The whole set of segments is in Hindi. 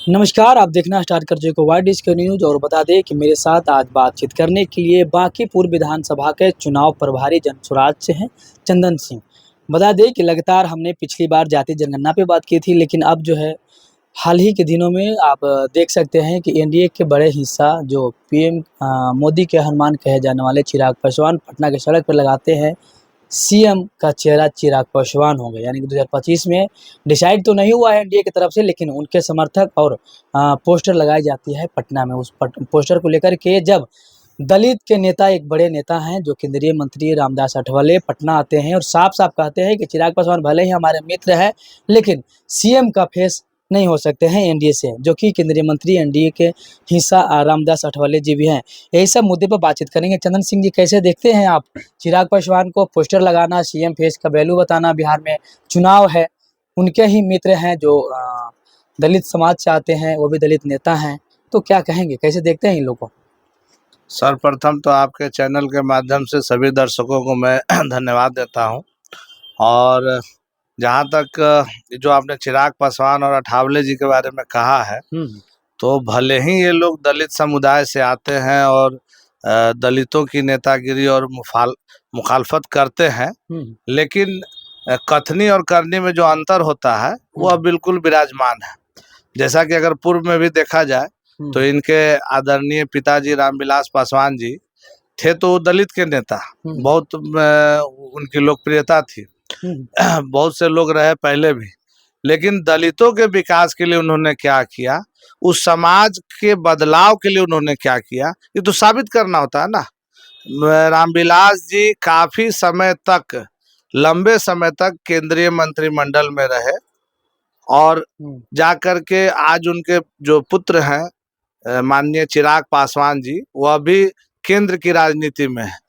नमस्कार, आप देखना स्टार्ट कर चुके हो वाई डिस्कवरी न्यूज़ और बता दें कि मेरे साथ आज बातचीत करने के लिए बांकीपुर विधानसभा के चुनाव प्रभारी जनसुराज से हैं चंदन सिंह। बता दें कि लगातार हमने पिछली बार जातीय जनगणना पे बात की थी, लेकिन अब जो है हाल ही के दिनों में आप देख सकते हैं कि एनडीए के बड़े हिस्सा जो पीएम मोदी के हनुमान कहे जाने वाले चिराग पासवान पटना की सड़क पर लगाते हैं। सीएम का चेहरा चिराग पासवान होंगे, यानी कि 2025 में डिसाइड तो नहीं हुआ है एनडीए की तरफ से, लेकिन उनके समर्थक और पोस्टर लगाई जाती है पटना में। उस पोस्टर को लेकर के जब दलित के नेता, एक बड़े नेता हैं जो केंद्रीय मंत्री रामदास अठावले पटना आते हैं और साफ साफ कहते हैं कि चिराग पासवान भले ही हमारे मित्र हैं, लेकिन सीएम का फेस नहीं हो सकते हैं एनडीए से, जो कि केंद्रीय मंत्री एनडीए के हिस्सा रामदास अठावले जी भी हैं। यही सब मुद्दे पर बातचीत करेंगे। चंदन सिंह जी, कैसे देखते हैं आप चिराग पासवान को पोस्टर लगाना, सीएम फेस का वैल्यू बताना? बिहार में चुनाव है, उनके ही मित्र हैं जो दलित समाज से आते हैं, वो भी दलित नेता हैं, तो क्या कहेंगे, कैसे देखते हैं इन लोगों को? सर्वप्रथम तो आपके चैनल के माध्यम से सभी दर्शकों को मैं धन्यवाद देता हूं। और जहां तक जो आपने चिराग पासवान और अठावले जी के बारे में कहा है, तो भले ही ये लोग दलित समुदाय से आते हैं और दलितों की नेतागिरी और मुखालफत करते हैं, लेकिन कथनी और करनी में जो अंतर होता है वह बिल्कुल विराजमान है। जैसा कि अगर पूर्व में भी देखा जाए तो इनके आदरणीय पिताजी रामविलास पासवान जी थे तो दलित के नेता, बहुत उनकी लोकप्रियता थी, बहुत से लोग रहे पहले भी, लेकिन दलितों के विकास के लिए उन्होंने क्या किया, उस समाज के बदलाव के लिए उन्होंने क्या किया, ये तो साबित करना होता है ना। रामविलास जी काफी समय तक, लंबे समय तक केंद्रीय मंत्रिमंडल में रहे और जाकर के आज उनके जो पुत्र हैं माननीय चिराग पासवान जी, वह भी केंद्र की राजनीति में है।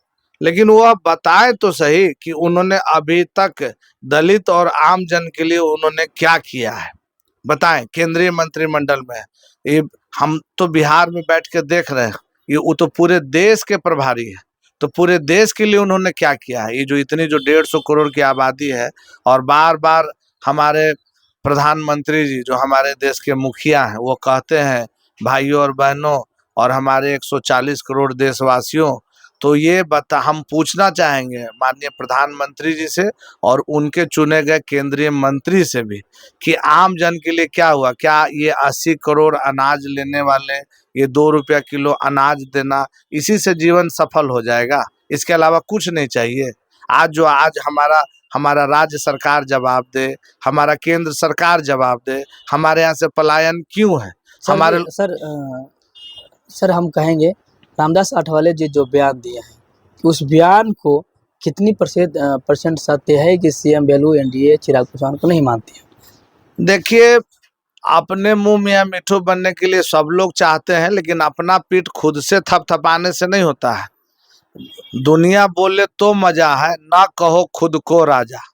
लेकिन वह बताए तो सही कि उन्होंने अभी तक दलित और आम जन के लिए उन्होंने क्या किया है, बताएं। केंद्रीय मंत्रिमंडल में ये हम तो बिहार में बैठ के देख रहे हैं, ये वो तो पूरे देश के प्रभारी है, तो पूरे देश के लिए उन्होंने क्या किया है। ये जो इतनी जो 150 करोड़ की आबादी है और बार बार हमारे प्रधानमंत्री जी जो हमारे देश के मुखिया हैं वो कहते हैं भाइयों और बहनों और हमारे 140 करोड़ देशवासियों, तो ये हम पूछना चाहेंगे माननीय प्रधानमंत्री जी से और उनके चुने गए केंद्रीय मंत्री से भी कि आम जन के लिए क्या हुआ। क्या ये 80 करोड़ अनाज लेने वाले ये 2 रुपया किलो अनाज देना, इसी से जीवन सफल हो जाएगा? इसके अलावा कुछ नहीं चाहिए। आज हमारा राज्य सरकार जवाब दे, हमारा केंद्र सरकार जवाब दे, हमारे यहाँ से पलायन क्यों है हमारे। सर हम कहेंगे रामदास अठावले जी जो बयान दिए हैं कि उस बयान को कितनी परसेंट सत्य है कि CM value NDA Chirag Paswan को नहीं मानती है? देखिए, अपने मुंह में मिठू बनने के लिए सब लोग चाहते हैं, लेकिन अपना पीठ खुद से थपथपाने से नहीं होता है। दुनिया बोले तो मजा है, ना कहो खुद को राजा,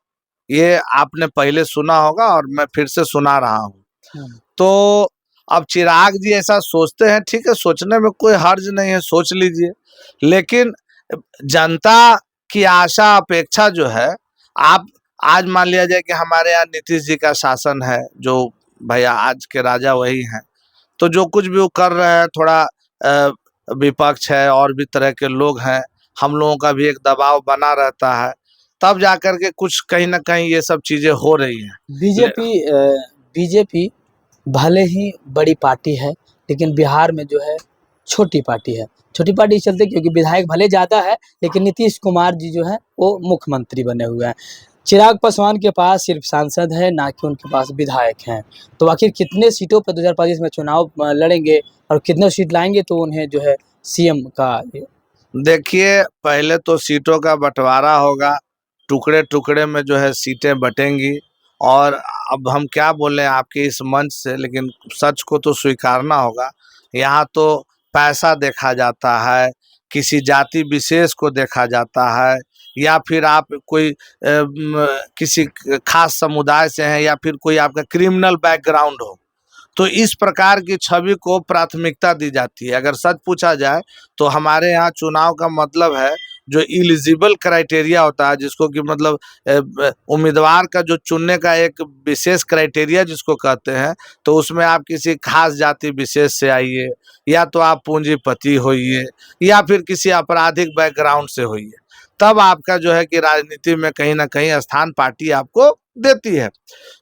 ये आपने पहले सुना होगा और मैं फिर से सुना रहा हूँ। तो अब चिराग जी ऐसा सोचते हैं, ठीक है, सोचने में कोई हर्ज नहीं है, सोच लीजिए, लेकिन जनता की आशा अपेक्षा जो है, आप आज मान लिया जाए कि हमारे यहाँ नीतीश जी का शासन है, जो भैया आज के राजा वही हैं, तो जो कुछ भी वो कर रहे हैं, थोड़ा विपक्ष है और भी तरह के लोग हैं, हम लोगों का भी एक दबाव बना रहता है, तब जाकर के कुछ कहीं ना कहीं ये सब चीजें हो रही हैं। बीजेपी भले ही बड़ी पार्टी है, लेकिन बिहार में जो है छोटी पार्टी है। छोटी पार्टी इस चलते क्योंकि विधायक भले ज़्यादा है, लेकिन नीतीश कुमार जी जो है वो मुख्यमंत्री बने हुए हैं। चिराग पासवान के पास सिर्फ सांसद है, ना कि उनके पास विधायक हैं। तो आखिर कितने सीटों पर 2025 में चुनाव लड़ेंगे और कितने सीट लाएंगे तो उन्हें जो है सीएम का? देखिए, पहले तो सीटों का बंटवारा होगा, टुकड़े टुकड़े में जो है सीटें बटेंगी। और अब हम क्या बोलें आपके इस मंच से, लेकिन सच को तो स्वीकारना होगा। यहाँ तो पैसा देखा जाता है, किसी जाति विशेष को देखा जाता है, या फिर आप कोई किसी खास समुदाय से हैं, या फिर कोई आपका क्रिमिनल बैकग्राउंड हो, तो इस प्रकार की छवि को प्राथमिकता दी जाती है। अगर सच पूछा जाए तो हमारे यहाँ चुनाव का मतलब है जो इलिजिबल क्राइटेरिया होता है, जिसको कि मतलब उम्मीदवार का जो चुनने का एक विशेष क्राइटेरिया जिसको कहते हैं, तो उसमें आप किसी खास जाति विशेष से आइए, या तो आप पूंजीपति होइए, या फिर किसी आपराधिक बैकग्राउंड से होइए, तब आपका जो है कि राजनीति में कहीं ना कहीं स्थान पार्टी आपको देती है।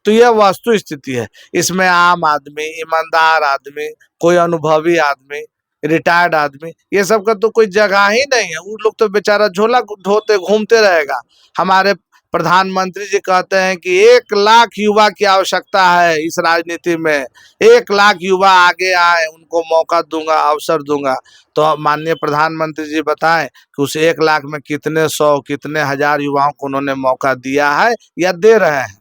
तो यह वास्तु स्थिति है। इसमें आम आदमी, ईमानदार आदमी, कोई अनुभवी आदमी, रिटायर्ड आदमी, ये सब का तो कोई जगह ही नहीं है। उन लोग तो बेचारा झोला ढोते घूमते रहेगा। हमारे प्रधानमंत्री जी कहते हैं कि 1 लाख युवा की आवश्यकता है इस राजनीति में, 1 लाख युवा आगे आए, उनको मौका दूंगा, अवसर दूंगा। तो माननीय प्रधानमंत्री जी बताएं कि उस 1 लाख में कितने सौ, कितने हजार युवाओं को उन्होंने मौका दिया है या दे रहे हैं।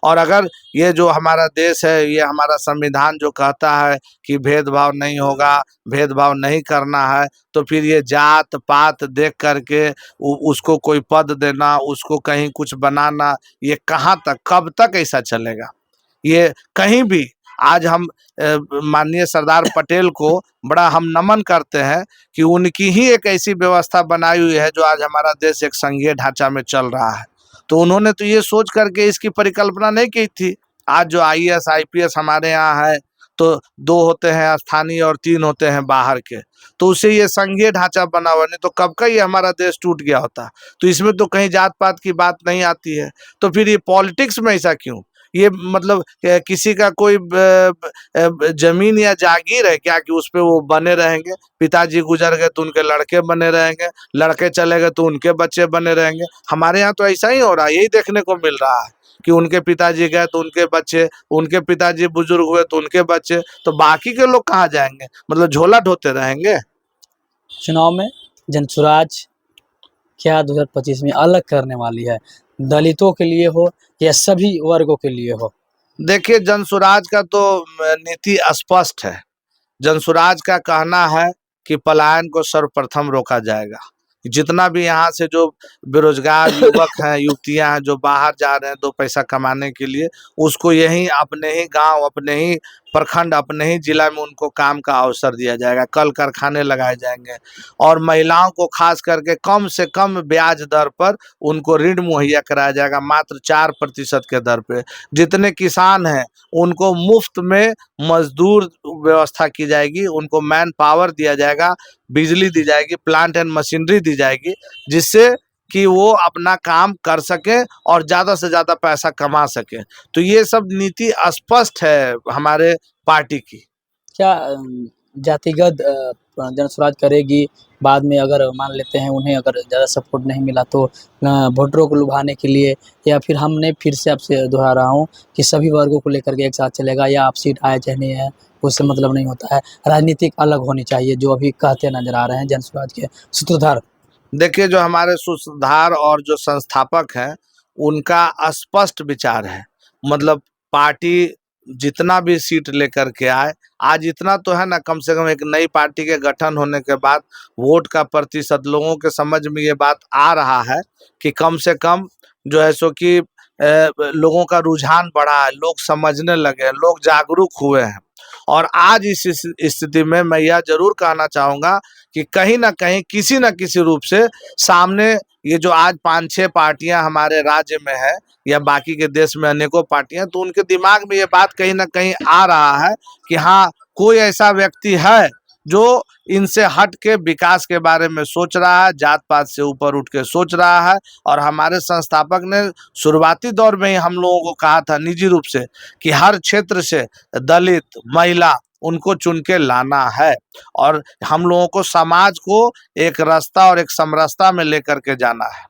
और अगर ये जो हमारा देश है, ये हमारा संविधान जो कहता है कि भेदभाव नहीं होगा, भेदभाव नहीं करना है, तो फिर ये जात पात देख करके उसको कोई पद देना, उसको कहीं कुछ बनाना, ये कहाँ तक, कब तक ऐसा चलेगा? ये कहीं भी आज हम माननीय सरदार पटेल को बड़ा हम नमन करते हैं कि उनकी ही एक ऐसी व्यवस्था बनाई हुई है जो आज हमारा देश एक संघीय ढांचा में चल रहा है। तो उन्होंने तो ये सोच करके इसकी परिकल्पना नहीं की थी। आज जो आईएएस आईपीएस हमारे यहाँ है, तो 2 होते हैं स्थानीय और 3 होते हैं बाहर के, तो उससे ये संघीय ढांचा बना हुआ, नहीं तो कब का ये हमारा देश टूट गया होता। तो इसमें तो कहीं जात पात की बात नहीं आती है। तो फिर ये पॉलिटिक्स में ऐसा क्यों? ये मतलब किसी का कोई जमीन या जागीर है क्या कि उस पे वो बने रहेंगे? पिताजी गुजर गए तो उनके लड़के बने रहेंगे, लड़के चले गए तो उनके बच्चे बने रहेंगे। हमारे यहाँ तो ऐसा ही हो रहा है, यही देखने को मिल रहा है कि उनके पिताजी गए तो उनके बच्चे, उनके पिताजी बुजुर्ग हुए तो उनके बच्चे, तो बाकी के लोग कहाँ जाएंगे? मतलब झोला ढोते रहेंगे। चुनाव में जनसुराज क्या 2025 में अलग करने वाली है? दलितों के लिए हो या सभी वर्गों के लिए हो? देखिए, जनसुराज का तो नीति स्पष्ट है। जनसुराज का कहना है कि पलायन को सर्वप्रथम रोका जाएगा। जितना भी यहाँ से जो बेरोजगार युवक हैं, युवतियां हैं, जो बाहर जा रहे हैं 2 पैसा कमाने के लिए, उसको यहीं अपने ही गांव, अपने ही प्रखंड, अपने ही जिला में उनको काम का अवसर दिया जाएगा। कल कारखाने लगाए जाएंगे और महिलाओं को खास करके कम से कम ब्याज दर पर उनको ऋण मुहैया कराया जाएगा, मात्र 4% के दर पे। जितने किसान हैं उनको मुफ्त में मजदूर व्यवस्था की जाएगी, उनको मैन पावर दिया जाएगा, बिजली दी जाएगी, प्लांट एंड मशीनरी दी जाएगी, जिससे कि वो अपना काम कर सके और ज़्यादा से ज़्यादा पैसा कमा सके। तो ये सब नीति स्पष्ट है हमारे पार्टी की। क्या जातिगत जनसुराज करेगी? बाद में अगर मान लेते हैं उन्हें अगर ज़्यादा सपोर्ट नहीं मिला तो वोटरों को लुभाने के लिए, या फिर हमने फिर से आपसे दोहरा रहा हूँ कि सभी वर्गों को लेकर के एक साथ चलेगा, या आप सीट आए चाहे नहीं है उससे मतलब नहीं होता है, राजनीतिक अलग होनी चाहिए, जो अभी कहते नजर आ रहे हैं जनसुराज के सूत्रधार? देखिए, जो हमारे सूत्रधार और जो संस्थापक हैं, उनका स्पष्ट विचार है। मतलब पार्टी जितना भी सीट लेकर के आए, आज इतना तो है ना, कम से कम एक नई पार्टी के गठन होने के बाद वोट का प्रतिशत लोगों के समझ में ये बात आ रहा है कि कम से कम जो है सो कि लोगों का रुझान बढ़ा है, लोग समझने लगे हैं, लोग जागरूक हुए हैं। और आज इस स्थिति में मैं यह जरूर कहना चाहूँगा कि कहीं ना कहीं किसी न किसी रूप से सामने ये जो आज 5-6 पार्टियां हमारे राज्य में है या बाकी के देश में अनेकों पार्टियां, तो उनके दिमाग में ये बात कहीं ना कहीं आ रहा है कि हाँ, कोई ऐसा व्यक्ति है जो इनसे हट के विकास के बारे में सोच रहा है, जात पात से ऊपर उठ के सोच रहा है। और हमारे संस्थापक ने शुरुआती दौर में ही हम लोगों को कहा था निजी रूप से कि हर क्षेत्र से दलित, महिला, उनको चुन के लाना है और हम लोगों को समाज को एक रास्ता और एक समरसता में लेकर के जाना है।